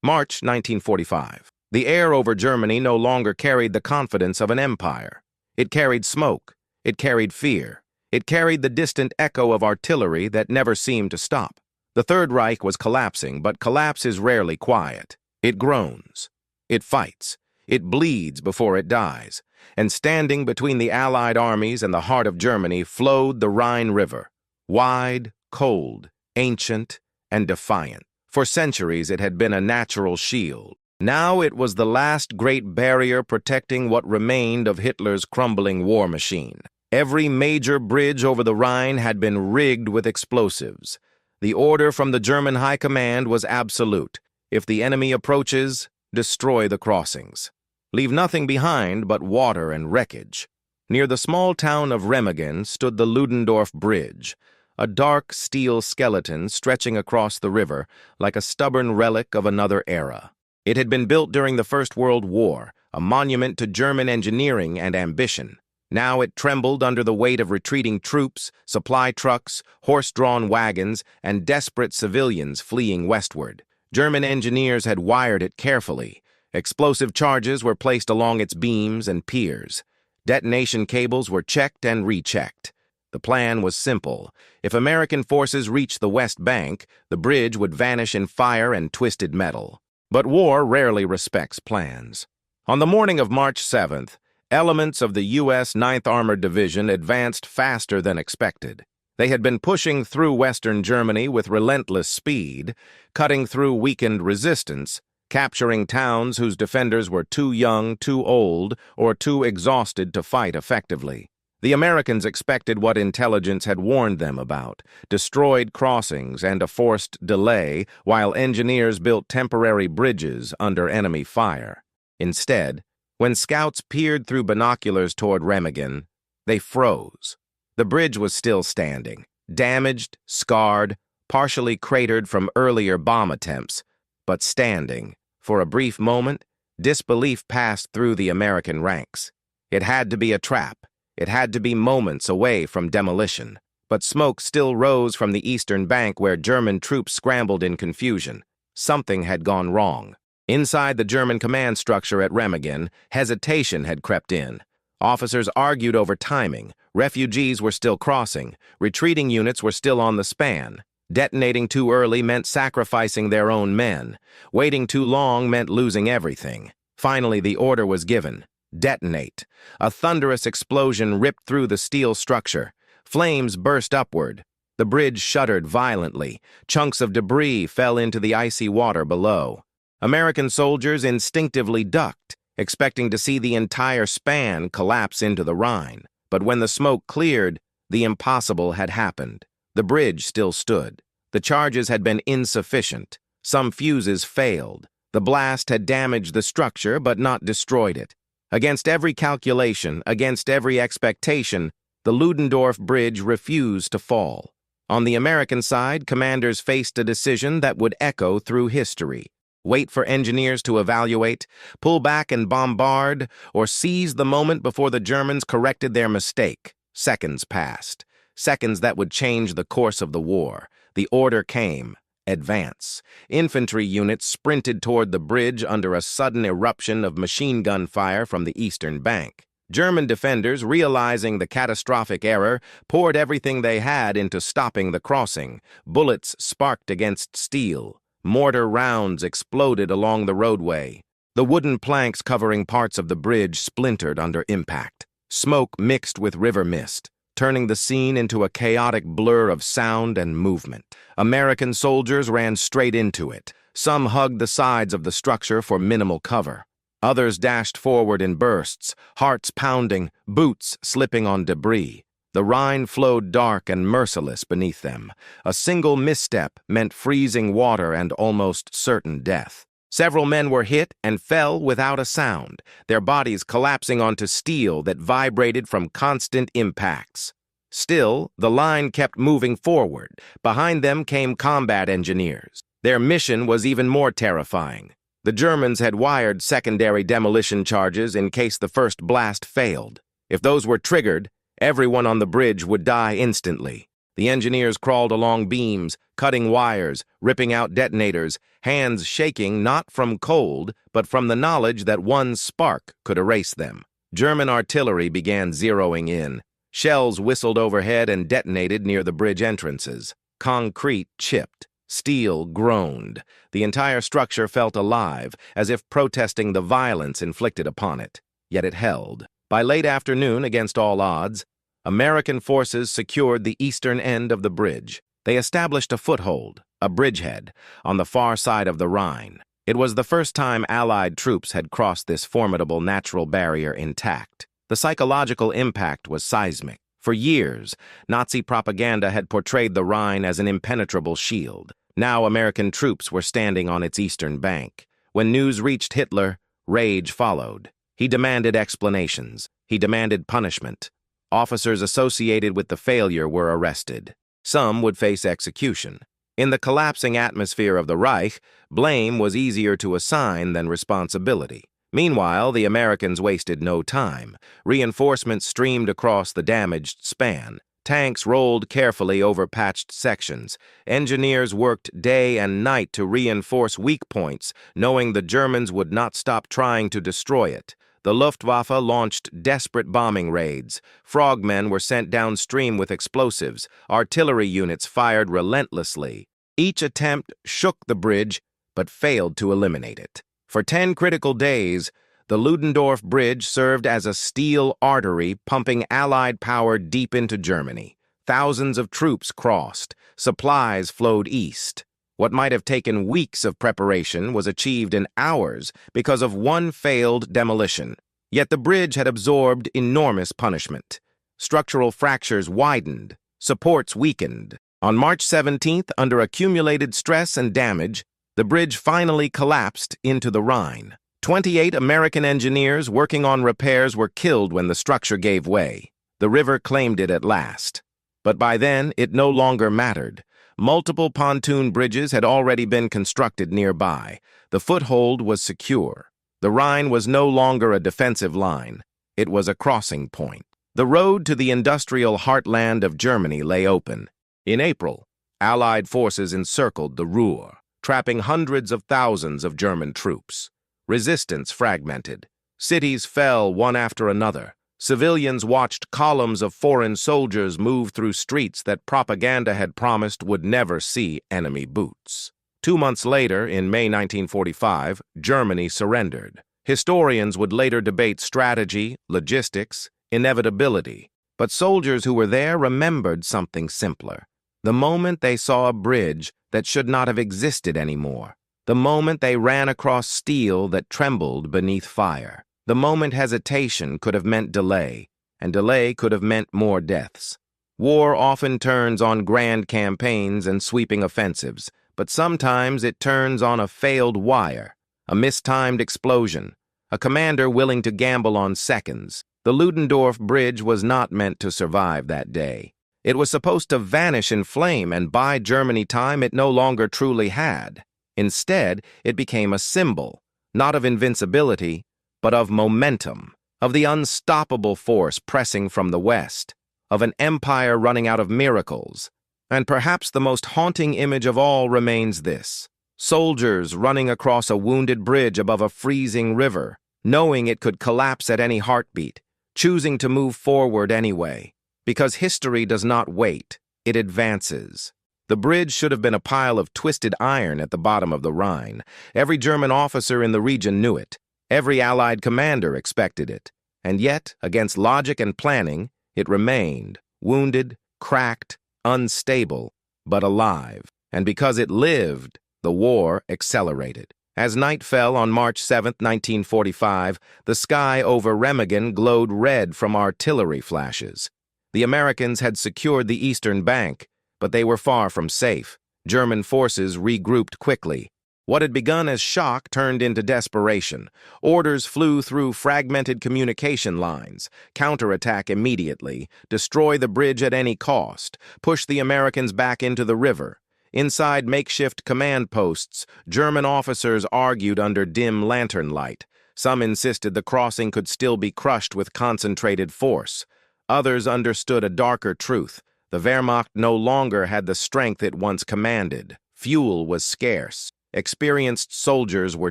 March 1945. The air over Germany no longer carried the confidence of an empire. It carried smoke. It carried fear. It carried the distant echo of artillery that never seemed to stop. The Third Reich was collapsing, but collapse is rarely quiet. It groans. It fights. It bleeds before it dies. And standing between the Allied armies and the heart of Germany flowed the Rhine River, wide, cold, ancient, and defiant. For centuries it had been a natural shield. Now it was the last great barrier protecting what remained of Hitler's crumbling war machine. Every major bridge over the Rhine had been rigged with explosives. The order from the German High Command was absolute. If the enemy approaches, destroy the crossings. Leave nothing behind but water and wreckage. Near the small town of Remagen stood the Ludendorff Bridge, a dark steel skeleton stretching across the river like a stubborn relic of another era. It had been built during the First World War, a monument to German engineering and ambition. Now it trembled under the weight of retreating troops, supply trucks, horse-drawn wagons, and desperate civilians fleeing westward. German engineers had wired it carefully. Explosive charges were placed along its beams and piers. Detonation cables were checked and rechecked. The plan was simple. If American forces reached the West Bank, the bridge would vanish in fire and twisted metal. But war rarely respects plans. On the morning of March 7th, elements of the U.S. 9th Armored Division advanced faster than expected. They had been pushing through western Germany with relentless speed, cutting through weakened resistance, capturing towns whose defenders were too young, too old, or too exhausted to fight effectively. The Americans expected what intelligence had warned them about: destroyed crossings and a forced delay, while engineers built temporary bridges under enemy fire. Instead, when scouts peered through binoculars toward Remagen, they froze. The bridge was still standing, damaged, scarred, partially cratered from earlier bomb attempts, but standing. For a brief moment, disbelief passed through the American ranks. It had to be a trap. It had to be moments away from demolition. But smoke still rose from the eastern bank where German troops scrambled in confusion. Something had gone wrong. Inside the German command structure at Remagen, hesitation had crept in. Officers argued over timing. Refugees were still crossing. Retreating units were still on the span. Detonating too early meant sacrificing their own men. Waiting too long meant losing everything. Finally, the order was given. Detonate. A thunderous explosion ripped through the steel structure. Flames burst upward. The bridge shuddered violently. Chunks of debris fell into the icy water below. American soldiers instinctively ducked, expecting to see the entire span collapse into the Rhine. But when the smoke cleared, the impossible had happened. The bridge still stood. The charges had been insufficient. Some fuses failed. The blast had damaged the structure but not destroyed it. Against every calculation, against every expectation, the Ludendorff Bridge refused to fall. On the American side, commanders faced a decision that would echo through history. Wait for engineers to evaluate, pull back and bombard, or seize the moment before the Germans corrected their mistake. Seconds passed. Seconds that would change the course of the war. The order came. Advance. Infantry units sprinted toward the bridge under a sudden eruption of machine gun fire from the eastern bank. German defenders, realizing the catastrophic error, poured everything they had into stopping the crossing. Bullets sparked against steel. Mortar rounds exploded along the roadway. The wooden planks covering parts of the bridge splintered under impact. Smoke mixed with river mist, turning the scene into a chaotic blur of sound and movement. American soldiers ran straight into it. Some hugged the sides of the structure for minimal cover. Others dashed forward in bursts, hearts pounding, boots slipping on debris. The Rhine flowed dark and merciless beneath them. A single misstep meant freezing water and almost certain death. Several men were hit and fell without a sound, their bodies collapsing onto steel that vibrated from constant impacts. Still, the line kept moving forward. Behind them came combat engineers. Their mission was even more terrifying. The Germans had wired secondary demolition charges in case the first blast failed. If those were triggered, everyone on the bridge would die instantly. The engineers crawled along beams, cutting wires, ripping out detonators, hands shaking not from cold, but from the knowledge that one spark could erase them. German artillery began zeroing in. Shells whistled overhead and detonated near the bridge entrances. Concrete chipped. Steel groaned. The entire structure felt alive, as if protesting the violence inflicted upon it. Yet it held. By late afternoon, against all odds, American forces secured the eastern end of the bridge. They established a foothold, a bridgehead, on the far side of the Rhine. It was the first time Allied troops had crossed this formidable natural barrier intact. The psychological impact was seismic. For years, Nazi propaganda had portrayed the Rhine as an impenetrable shield. Now American troops were standing on its eastern bank. When news reached Hitler, rage followed. He demanded explanations. He demanded punishment. Officers associated with the failure were arrested. Some would face execution. In the collapsing atmosphere of the Reich, blame was easier to assign than responsibility. Meanwhile, the Americans wasted no time. Reinforcements streamed across the damaged span. Tanks rolled carefully over patched sections. Engineers worked day and night to reinforce weak points, knowing the Germans would not stop trying to destroy it. The Luftwaffe launched desperate bombing raids. Frogmen were sent downstream with explosives. Artillery units fired relentlessly. Each attempt shook the bridge, but failed to eliminate it. For 10 critical days, the Ludendorff Bridge served as a steel artery pumping Allied power deep into Germany. Thousands of troops crossed. Supplies flowed east. What might have taken weeks of preparation was achieved in hours because of one failed demolition. Yet the bridge had absorbed enormous punishment. Structural fractures widened. Supports weakened. On March 17th, under accumulated stress and damage, the bridge finally collapsed into the Rhine. 28 American engineers working on repairs were killed when the structure gave way. The river claimed it at last. But by then, it no longer mattered. Multiple pontoon bridges had already been constructed nearby. The foothold was secure. The Rhine was no longer a defensive line. It was a crossing point. The road to the industrial heartland of Germany lay open. In April, Allied forces encircled the Ruhr, trapping hundreds of thousands of German troops. Resistance fragmented. Cities fell one after another. Civilians watched columns of foreign soldiers move through streets that propaganda had promised would never see enemy boots. 2 months later, in May 1945, Germany surrendered. Historians would later debate strategy, logistics, inevitability. But soldiers who were there remembered something simpler. The moment they saw a bridge that should not have existed anymore. The moment they ran across steel that trembled beneath fire. The moment hesitation could have meant delay, and delay could have meant more deaths. War often turns on grand campaigns and sweeping offensives, but sometimes it turns on a failed wire, a mistimed explosion, a commander willing to gamble on seconds. The Ludendorff Bridge was not meant to survive that day. It was supposed to vanish in flame and buy Germany time it no longer truly had. Instead, it became a symbol, not of invincibility, but of momentum, of the unstoppable force pressing from the west, of an empire running out of miracles. And perhaps the most haunting image of all remains this: soldiers running across a wounded bridge above a freezing river, knowing it could collapse at any heartbeat, choosing to move forward anyway. Because history does not wait, it advances. The bridge should have been a pile of twisted iron at the bottom of the Rhine. Every German officer in the region knew it. Every Allied commander expected it. And yet, against logic and planning, it remained, wounded, cracked, unstable, but alive. And because it lived, the war accelerated. As night fell on March 7, 1945, the sky over Remagen glowed red from artillery flashes. The Americans had secured the eastern bank, but they were far from safe. German forces regrouped quickly. What had begun as shock turned into desperation. Orders flew through fragmented communication lines. Counterattack immediately. Destroy the bridge at any cost. Push the Americans back into the river. Inside makeshift command posts, German officers argued under dim lantern light. Some insisted the crossing could still be crushed with concentrated force. Others understood a darker truth. The Wehrmacht no longer had the strength it once commanded. Fuel was scarce. Experienced soldiers were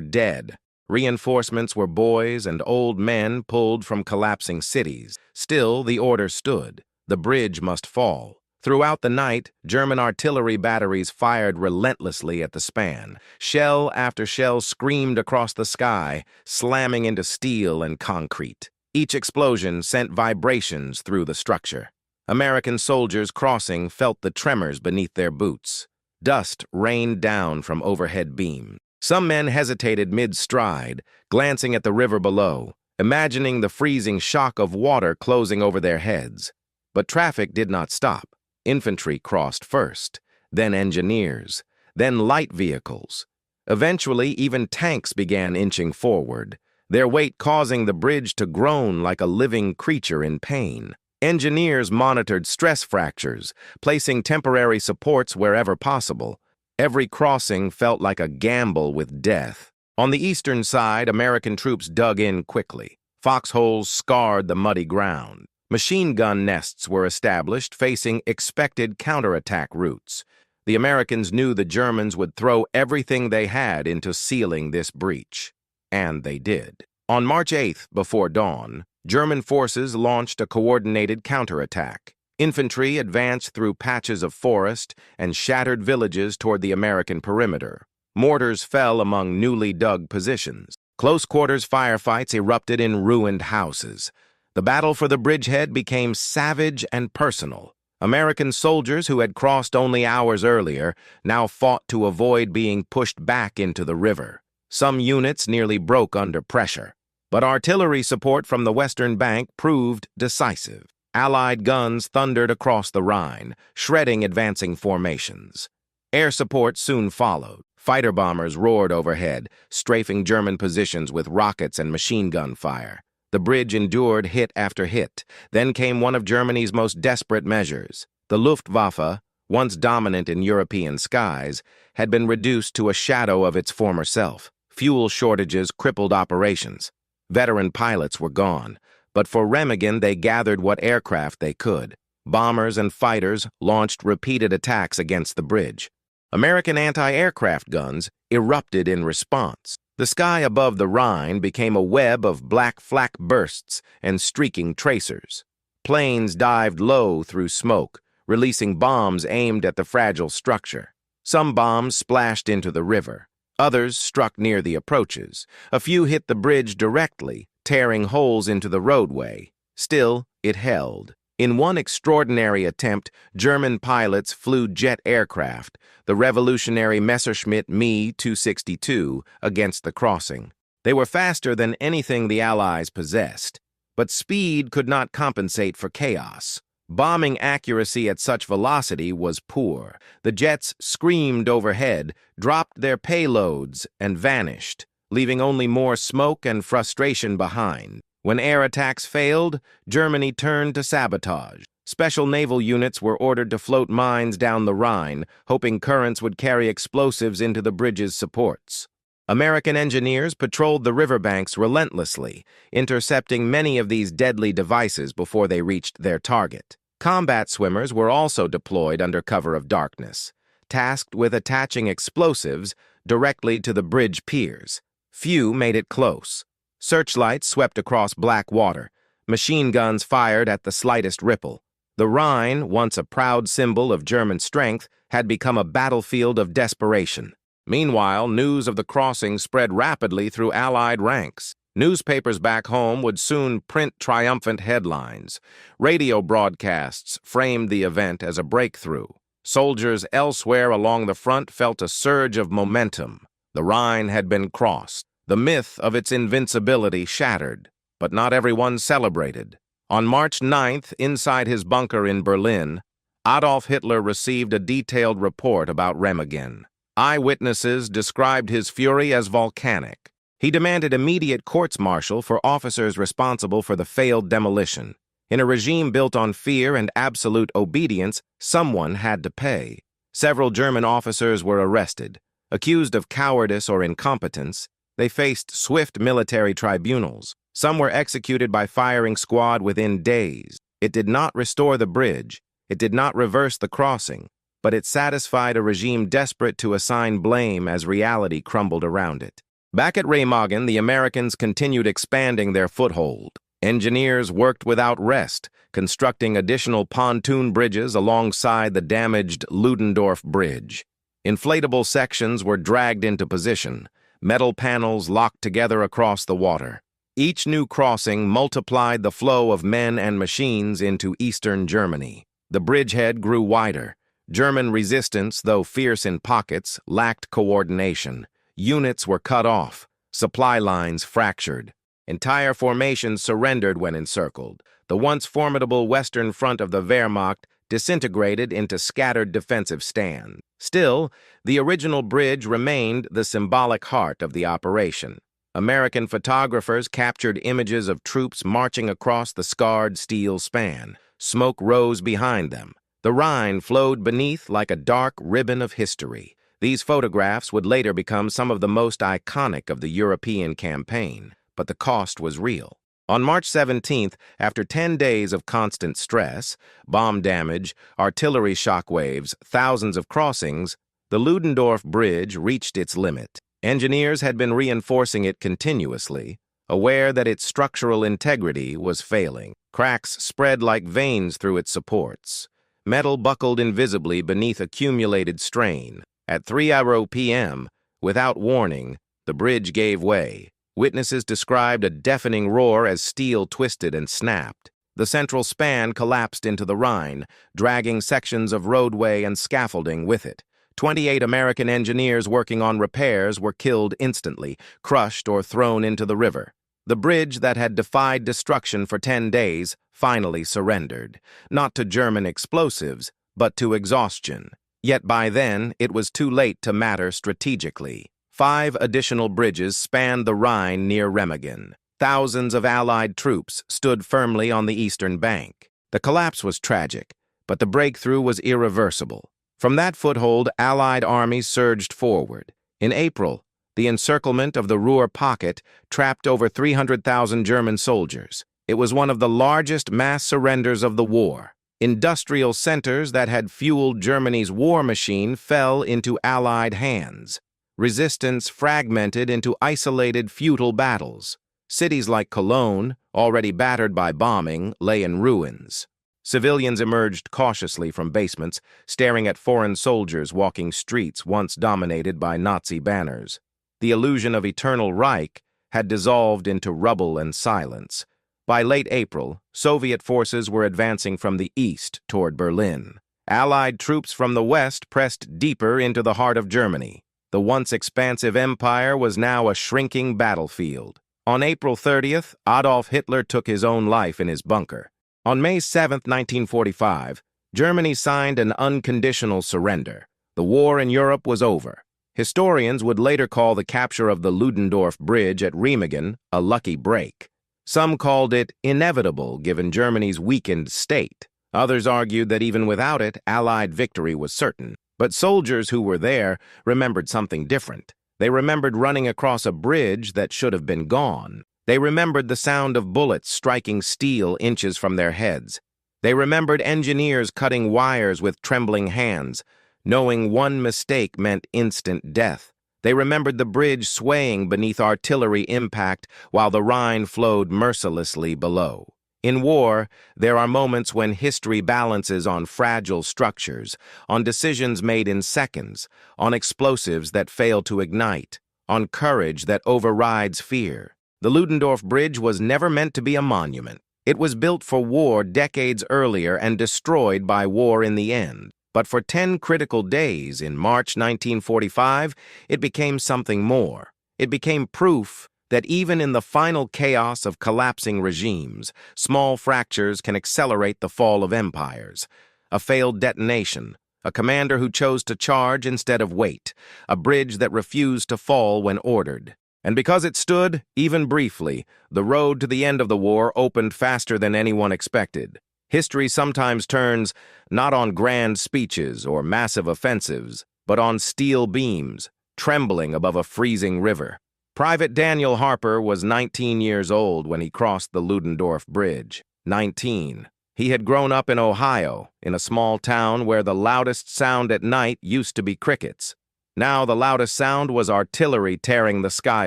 dead. Reinforcements were boys and old men pulled from collapsing cities. Still, the order stood. The bridge must fall. Throughout the night, German artillery batteries fired relentlessly at the span. Shell after shell screamed across the sky, slamming into steel and concrete. Each explosion sent vibrations through the structure. American soldiers crossing felt the tremors beneath their boots. Dust rained down from overhead beams. Some men hesitated mid-stride, glancing at the river below, imagining the freezing shock of water closing over their heads. But traffic did not stop. Infantry crossed first, then engineers, then light vehicles. Eventually, even tanks began inching forward, their weight causing the bridge to groan like a living creature in pain. Engineers monitored stress fractures, placing temporary supports wherever possible. Every crossing felt like a gamble with death. On the eastern side, American troops dug in quickly. Foxholes scarred the muddy ground. Machine gun nests were established, facing expected counterattack routes. The Americans knew the Germans would throw everything they had into sealing this breach. And they did. On March 8th, before dawn, German forces launched a coordinated counterattack. Infantry advanced through patches of forest and shattered villages toward the American perimeter. Mortars fell among newly dug positions. Close-quarters firefights erupted in ruined houses. The battle for the bridgehead became savage and personal. American soldiers who had crossed only hours earlier now fought to avoid being pushed back into the river. Some units nearly broke under pressure. But artillery support from the western bank proved decisive. Allied guns thundered across the Rhine, shredding advancing formations. Air support soon followed. Fighter bombers roared overhead, strafing German positions with rockets and machine gun fire. The bridge endured hit after hit. Then came one of Germany's most desperate measures. The Luftwaffe, once dominant in European skies, had been reduced to a shadow of its former self. Fuel shortages crippled operations. Veteran pilots were gone. But for Remagen, they gathered what aircraft they could. Bombers and fighters launched repeated attacks against the bridge. American anti-aircraft guns erupted in response. The sky above the Rhine became a web of black flak bursts and streaking tracers. Planes dived low through smoke, releasing bombs aimed at the fragile structure. Some bombs splashed into the river. Others struck near the approaches. A few hit the bridge directly, tearing holes into the roadway. Still, it held. In one extraordinary attempt, German pilots flew jet aircraft, the revolutionary Messerschmitt Me-262, against the crossing. They were faster than anything the Allies possessed. But speed could not compensate for chaos. Bombing accuracy at such velocity was poor. The jets screamed overhead, dropped their payloads, and vanished, leaving only more smoke and frustration behind. When air attacks failed, Germany turned to sabotage. Special naval units were ordered to float mines down the Rhine, hoping currents would carry explosives into the bridge's supports. American engineers patrolled the riverbanks relentlessly, intercepting many of these deadly devices before they reached their target. Combat swimmers were also deployed under cover of darkness, tasked with attaching explosives directly to the bridge piers. Few made it close. Searchlights swept across black water. Machine guns fired at the slightest ripple. The Rhine, once a proud symbol of German strength, had become a battlefield of desperation. Meanwhile, news of the crossing spread rapidly through Allied ranks. Newspapers back home would soon print triumphant headlines. Radio broadcasts framed the event as a breakthrough. Soldiers elsewhere along the front felt a surge of momentum. The Rhine had been crossed. The myth of its invincibility shattered, but not everyone celebrated. On March 9th, inside his bunker in Berlin, Adolf Hitler received a detailed report about Remagen. Eyewitnesses described his fury as volcanic. He demanded immediate courts-martial for officers responsible for the failed demolition. In a regime built on fear and absolute obedience, someone had to pay. Several German officers were arrested. Accused of cowardice or incompetence, they faced swift military tribunals. Some were executed by firing squad within days. It did not restore the bridge. It did not reverse the crossing, but it satisfied a regime desperate to assign blame as reality crumbled around it. Back at Remagen, the Americans continued expanding their foothold. Engineers worked without rest, constructing additional pontoon bridges alongside the damaged Ludendorff Bridge. Inflatable sections were dragged into position, metal panels locked together across the water. Each new crossing multiplied the flow of men and machines into eastern Germany. The bridgehead grew wider. German resistance, though fierce in pockets, lacked coordination. Units were cut off, supply lines fractured. Entire formations surrendered when encircled. The once formidable western front of the Wehrmacht disintegrated into scattered defensive stands. Still, the original bridge remained the symbolic heart of the operation. American photographers captured images of troops marching across the scarred steel span. Smoke rose behind them. The Rhine flowed beneath like a dark ribbon of history. These photographs would later become some of the most iconic of the European campaign, but the cost was real. On March 17th, after 10 days of constant stress, bomb damage, artillery shockwaves, thousands of crossings, the Ludendorff Bridge reached its limit. Engineers had been reinforcing it continuously, aware that its structural integrity was failing. Cracks spread like veins through its supports. Metal buckled invisibly beneath accumulated strain. At 3:00 p.m., without warning, the bridge gave way. Witnesses described a deafening roar as steel twisted and snapped. The central span collapsed into the Rhine, dragging sections of roadway and scaffolding with it. 28 American engineers working on repairs were killed instantly, crushed or thrown into the river. The bridge that had defied destruction for 10 days finally surrendered, not to German explosives, but to exhaustion. Yet by then, it was too late to matter strategically. 5 additional bridges spanned the Rhine near Remagen. Thousands of Allied troops stood firmly on the eastern bank. The collapse was tragic, but the breakthrough was irreversible. From that foothold, Allied armies surged forward. In April, the encirclement of the Ruhr Pocket trapped over 300,000 German soldiers. It was one of the largest mass surrenders of the war. Industrial centers that had fueled Germany's war machine fell into Allied hands. Resistance fragmented into isolated, futile battles. Cities like Cologne, already battered by bombing, lay in ruins. Civilians emerged cautiously from basements, staring at foreign soldiers walking streets once dominated by Nazi banners. The illusion of eternal Reich had dissolved into rubble and silence. By late April, Soviet forces were advancing from the east toward Berlin. Allied troops from the west pressed deeper into the heart of Germany. The once expansive empire was now a shrinking battlefield. On April 30th, Adolf Hitler took his own life in his bunker. On May 7, 1945, Germany signed an unconditional surrender. The war in Europe was over. Historians would later call the capture of the Ludendorff Bridge at Remagen a lucky break. Some called it inevitable given Germany's weakened state. Others argued that even without it, Allied victory was certain. But soldiers who were there remembered something different. They remembered running across a bridge that should have been gone. They remembered the sound of bullets striking steel inches from their heads. They remembered engineers cutting wires with trembling hands, knowing one mistake meant instant death. They remembered the bridge swaying beneath artillery impact while the Rhine flowed mercilessly below. In war, there are moments when history balances on fragile structures, on decisions made in seconds, on explosives that fail to ignite, on courage that overrides fear. The Ludendorff Bridge was never meant to be a monument. It was built for war decades earlier and destroyed by war in the end. But for 10 critical days in March 1945, it became something more. It became proof that even in the final chaos of collapsing regimes, small fractures can accelerate the fall of empires. A failed detonation, a commander who chose to charge instead of wait, a bridge that refused to fall when ordered. And because it stood, even briefly, the road to the end of the war opened faster than anyone expected. History sometimes turns not on grand speeches or massive offensives, but on steel beams, trembling above a freezing river. Private Daniel Harper was 19 years old when he crossed the Ludendorff Bridge. 19. He had grown up in Ohio, in a small town where the loudest sound at night used to be crickets. Now the loudest sound was artillery tearing the sky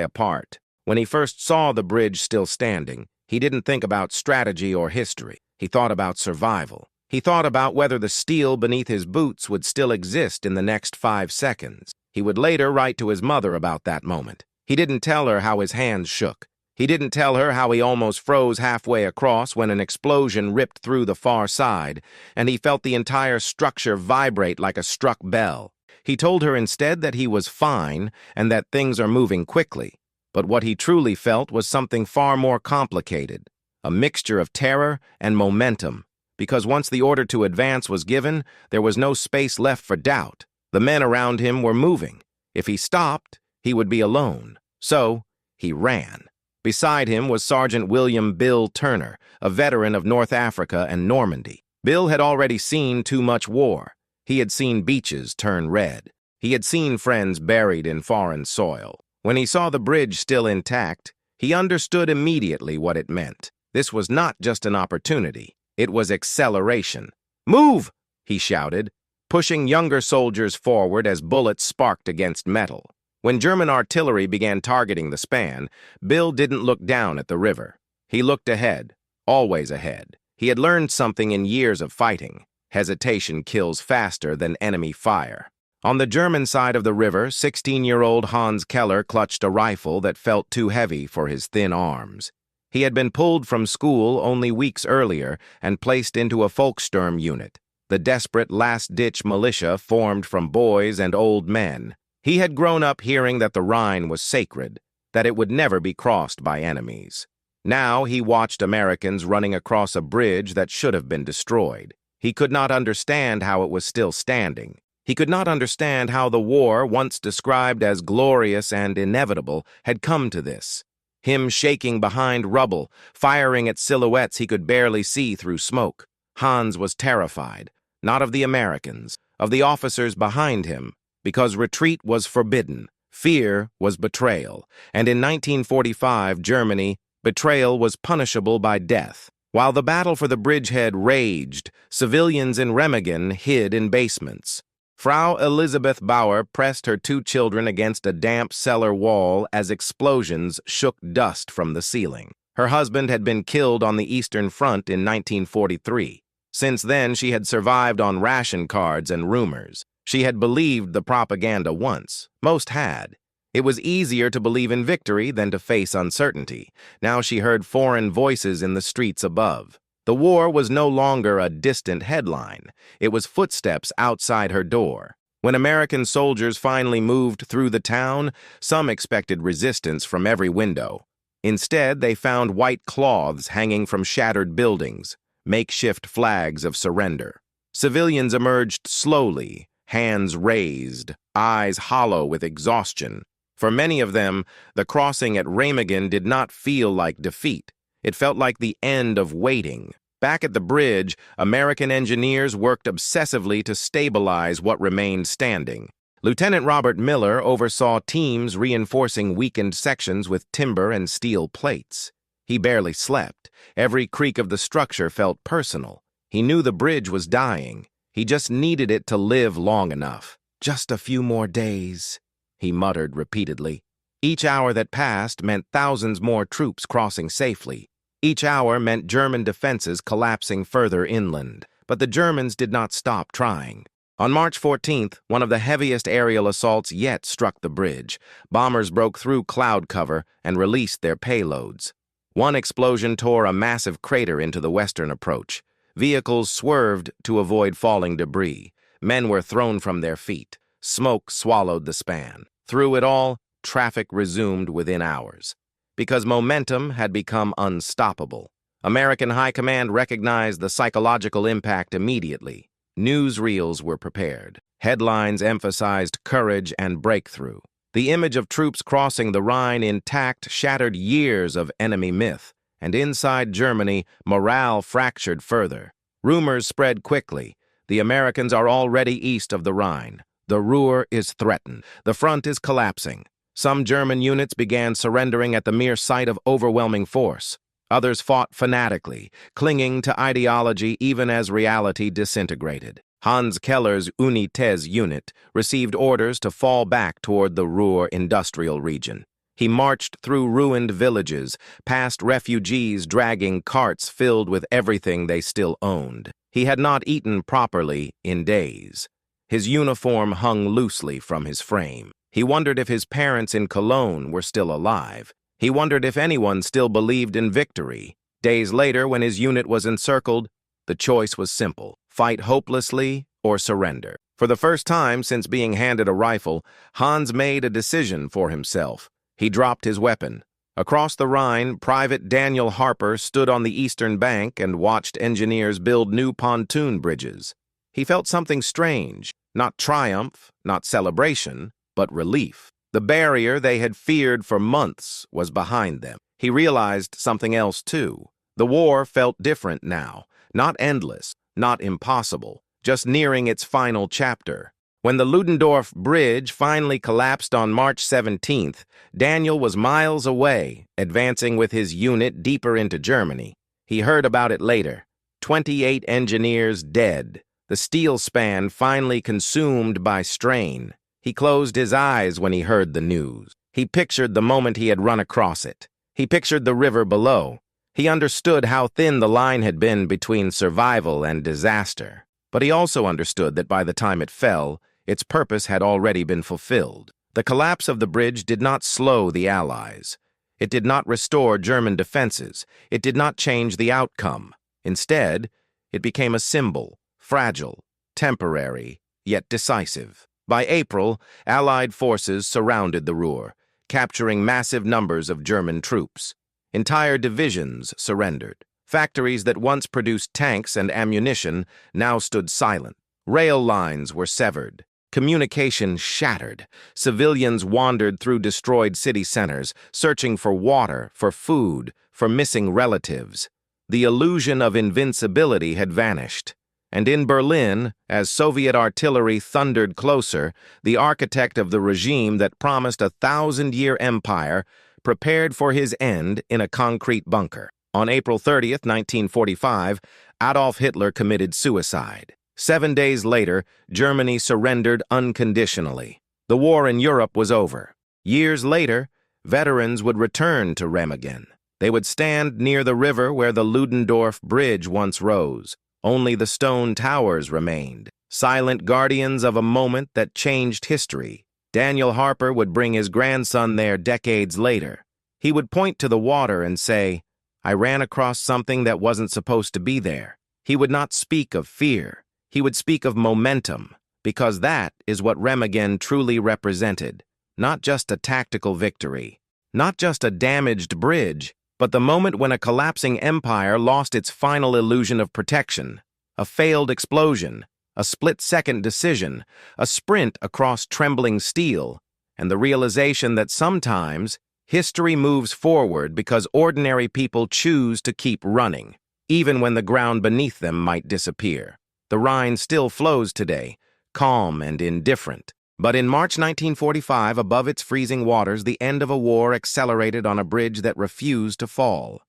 apart. When he first saw the bridge still standing, he didn't think about strategy or history. He thought about survival. He thought about whether the steel beneath his boots would still exist in the next 5 seconds. He would later write to his mother about that moment. He didn't tell her how his hands shook. He didn't tell her how he almost froze halfway across when an explosion ripped through the far side, and he felt the entire structure vibrate like a struck bell. He told her instead that he was fine and that things are moving quickly. But what he truly felt was something far more complicated, a mixture of terror and momentum, because once the order to advance was given, there was no space left for doubt. The men around him were moving. If he stopped, he would be alone. So, he ran. Beside him was Sergeant William Bill Turner, a veteran of North Africa and Normandy. Bill had already seen too much war. He had seen beaches turn red. He had seen friends buried in foreign soil. When he saw the bridge still intact, he understood immediately what it meant. This was not just an opportunity. It was acceleration. "Move!" he shouted, pushing younger soldiers forward as bullets sparked against metal. When German artillery began targeting the span, Bill didn't look down at the river. He looked ahead, always ahead. He had learned something in years of fighting. Hesitation kills faster than enemy fire. On the German side of the river, 16-year-old Hans Keller clutched a rifle that felt too heavy for his thin arms. He had been pulled from school only weeks earlier and placed into a Volkssturm unit, the desperate last-ditch militia formed from boys and old men. He had grown up hearing that the Rhine was sacred, that it would never be crossed by enemies. Now he watched Americans running across a bridge that should have been destroyed. He could not understand how it was still standing. He could not understand how the war, once described as glorious and inevitable, had come to this. Him shaking behind rubble, firing at silhouettes he could barely see through smoke. Hans was terrified, not of the Americans, of the officers behind him, because retreat was forbidden. Fear was betrayal, and in 1945, Germany, betrayal was punishable by death. While the battle for the bridgehead raged, civilians in Remagen hid in basements. Frau Elizabeth Bauer pressed her 2 children against a damp cellar wall as explosions shook dust from the ceiling. Her husband had been killed on the Eastern Front in 1943. Since then, she had survived on ration cards and rumors. She had believed the propaganda once. Most had. It was easier to believe in victory than to face uncertainty. Now she heard foreign voices in the streets above. The war was no longer a distant headline. It was footsteps outside her door. When American soldiers finally moved through the town, some expected resistance from every window. Instead, they found white cloths hanging from shattered buildings, makeshift flags of surrender. Civilians emerged slowly, hands raised, eyes hollow with exhaustion. For many of them, the crossing at Remagen did not feel like defeat. It felt like the end of waiting. Back at the bridge, American engineers worked obsessively to stabilize what remained standing. Lieutenant Robert Miller oversaw teams reinforcing weakened sections with timber and steel plates. He barely slept. Every creak of the structure felt personal. He knew the bridge was dying. He just needed it to live long enough. "Just a few more days," he muttered repeatedly. Each hour that passed meant thousands more troops crossing safely. Each hour meant German defenses collapsing further inland. But the Germans did not stop trying. On March 14th, one of the heaviest aerial assaults yet struck the bridge. Bombers broke through cloud cover and released their payloads. One explosion tore a massive crater into the western approach. Vehicles swerved to avoid falling debris. Men were thrown from their feet. Smoke swallowed the span. Through it all, traffic resumed within hours. Because momentum had become unstoppable. American High Command recognized the psychological impact immediately. Newsreels were prepared. Headlines emphasized courage and breakthrough. The image of troops crossing the Rhine intact shattered years of enemy myth, and inside Germany, morale fractured further. Rumors spread quickly. The Americans are already east of the Rhine. The Ruhr is threatened. The front is collapsing. Some German units began surrendering at the mere sight of overwhelming force. Others fought fanatically, clinging to ideology even as reality disintegrated. Hans Keller's Unites unit received orders to fall back toward the Ruhr industrial region. He marched through ruined villages, past refugees dragging carts filled with everything they still owned. He had not eaten properly in days. His uniform hung loosely from his frame. He wondered if his parents in Cologne were still alive. He wondered if anyone still believed in victory. Days later, when his unit was encircled, the choice was simple: fight hopelessly or surrender. For the first time since being handed a rifle, Hans made a decision for himself. He dropped his weapon. Across the Rhine, Private Daniel Harper stood on the eastern bank and watched engineers build new pontoon bridges. He felt something strange, not triumph, not celebration, but relief. The barrier they had feared for months was behind them. He realized something else, too. The war felt different now, not endless, not impossible, just nearing its final chapter. When the Ludendorff Bridge finally collapsed on March 17th, Daniel was miles away, advancing with his unit deeper into Germany. He heard about it later. 28 engineers dead, the steel span finally consumed by strain. He closed his eyes when he heard the news. He pictured the moment he had run across it. He pictured the river below. He understood how thin the line had been between survival and disaster. But he also understood that by the time it fell, its purpose had already been fulfilled. The collapse of the bridge did not slow the Allies. It did not restore German defenses. It did not change the outcome. Instead, it became a symbol, fragile, temporary, yet decisive. By April, Allied forces surrounded the Ruhr, capturing massive numbers of German troops. Entire divisions surrendered. Factories that once produced tanks and ammunition now stood silent. Rail lines were severed. Communication shattered. Civilians wandered through destroyed city centers, searching for water, for food, for missing relatives. The illusion of invincibility had vanished. And in Berlin, as Soviet artillery thundered closer, the architect of the regime that promised a 1,000-year empire prepared for his end in a concrete bunker. On April 30th, 1945, Adolf Hitler committed suicide. 7 days later, Germany surrendered unconditionally. The war in Europe was over. Years later, veterans would return to Remagen. They would stand near the river where the Ludendorff Bridge once rose. Only the stone towers remained, silent guardians of a moment that changed history. Daniel Harper would bring his grandson there decades later. He would point to the water and say, "I ran across something that wasn't supposed to be there." He would not speak of fear. He would speak of momentum, because that is what Remagen truly represented. Not just a tactical victory, not just a damaged bridge, but the moment when a collapsing empire lost its final illusion of protection, a failed explosion, a split-second decision, a sprint across trembling steel, and the realization that sometimes history moves forward because ordinary people choose to keep running, even when the ground beneath them might disappear. The Rhine still flows today, calm and indifferent. But in March 1945, above its freezing waters, the end of a war accelerated on a bridge that refused to fall.